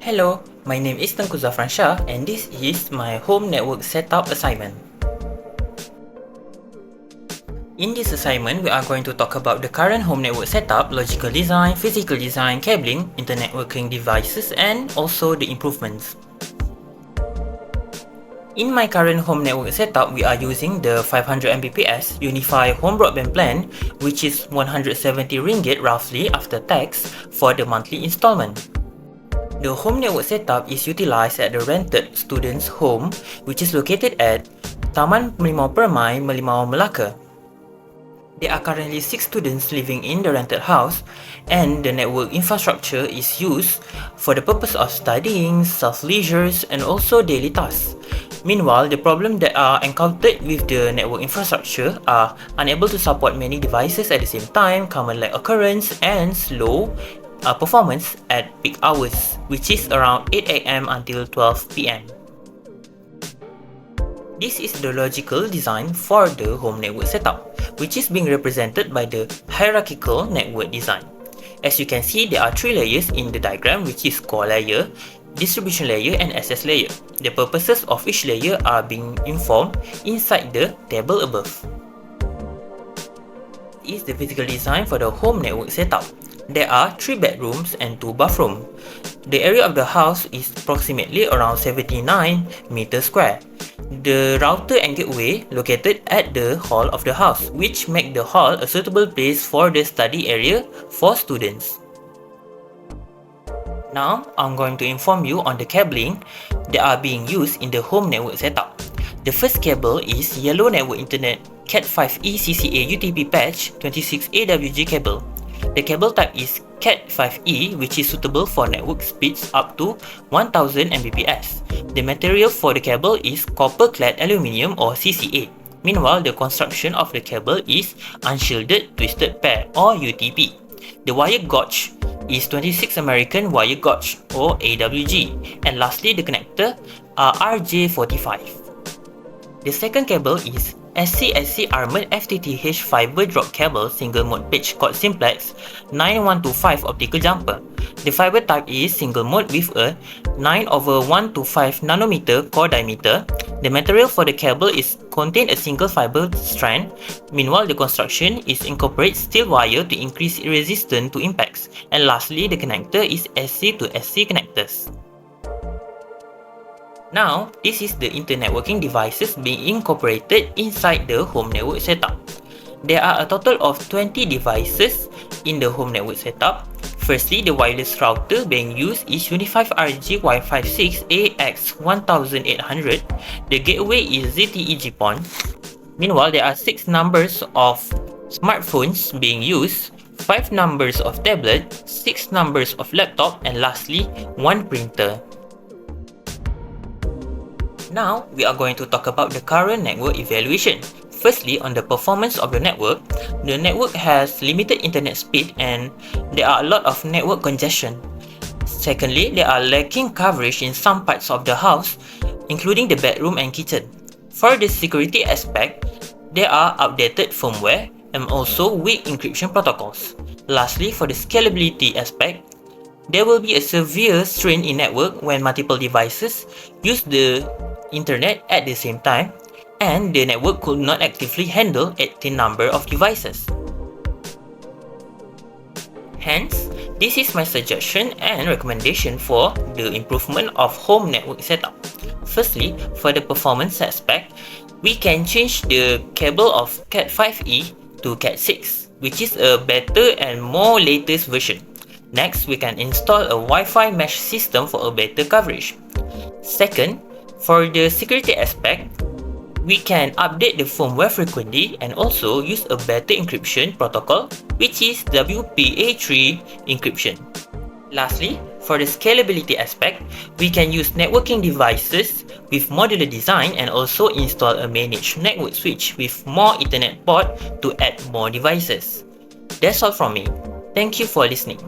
Hello, my name is Tengku Zafran Shah and this is my home network setup assignment. In this assignment, we are going to talk about the current home network setup, logical design, physical design, cabling, internet working devices, and also the improvements. In my current home network setup, we are using the 500 Mbps Unified Home Broadband plan, which is 170 ringgit roughly after tax for the monthly installment. The home network setup is utilized at the rented student's home, which is located at Taman Melimau Permai, Melimau, Melaka. There are currently 6 students living in the rented house, and the network infrastructure is used for the purpose of studying, self-leisures, and also daily tasks. Meanwhile, the problems that are encountered with the network infrastructure are unable to support many devices at the same time, common lag occurrence, and slow performance at peak hours, which is around 8 AM until 12 PM. This is the logical design for the home network setup, which is being represented by the hierarchical network design. As you can see, there are 3 layers in the diagram, which is core layer, distribution layer, and access layer. The purposes of each layer are being informed inside the table above. This is the physical design for the home network setup. There are 3 bedrooms and 2 bathrooms. The area of the house is approximately around 79 meters square. The router and gateway located at the hall of the house, which make the hall a suitable place for the study area for students. Now, I'm going to inform you on the cabling that are being used in the home network setup. The first cable is Yellow Network Internet Cat5e CCA UTP patch 26 AWG cable. The cable type is Cat5e, which is suitable for network speeds up to 1000 Mbps. The material for the cable is copper-clad aluminium or CCA. Meanwhile, the construction of the cable is unshielded twisted pair or UTP. The wire gauge is 26 American wire gauge or AWG. And lastly, the connector are RJ45. The second cable is SC Armored FTTH Fiber Drop Cable Single Mode Pitch Cord Simplex 9125 Optical Jumper. The fiber type is single mode with a 9/125 nanometer core diameter. The material for the cable is contain a single fiber strand. Meanwhile, the construction is incorporate steel wire to increase resistance to impacts. And lastly, the connector is SC to SC connectors. Now, this is the internet working devices being incorporated inside the home network setup. There are a total of 20 devices in the home network setup. Firstly, the wireless router being used is Unified RG Wi-Fi 6 AX1800. The gateway is ZTE GPON. Meanwhile, there are 6 numbers of smartphones being used, 5 numbers of tablet, 6 numbers of laptop, and lastly, 1 printer. Now, we are going to talk about the current network evaluation. Firstly, on the performance of the network has limited internet speed and there are a lot of network congestion. Secondly, there are lacking coverage in some parts of the house, including the bedroom and kitchen. For the security aspect, there are outdated firmware and also weak encryption protocols. Lastly, for the scalability aspect, there will be a severe strain in network when multiple devices use the internet at the same time and the network could not actively handle 18 number of devices. Hence, this is my suggestion and recommendation for the improvement of home network setup. Firstly, for the performance aspect, we can change the cable of Cat5e to Cat6, which is a better and more latest version. Next, we can install a Wi-Fi mesh system for a better coverage. Second, for the security aspect, we can update the firmware frequently and also use a better encryption protocol, which is WPA3 encryption. Lastly, for the scalability aspect, we can use networking devices with modular design and also install a managed network switch with more Ethernet port to add more devices. That's all from me. Thank you for listening.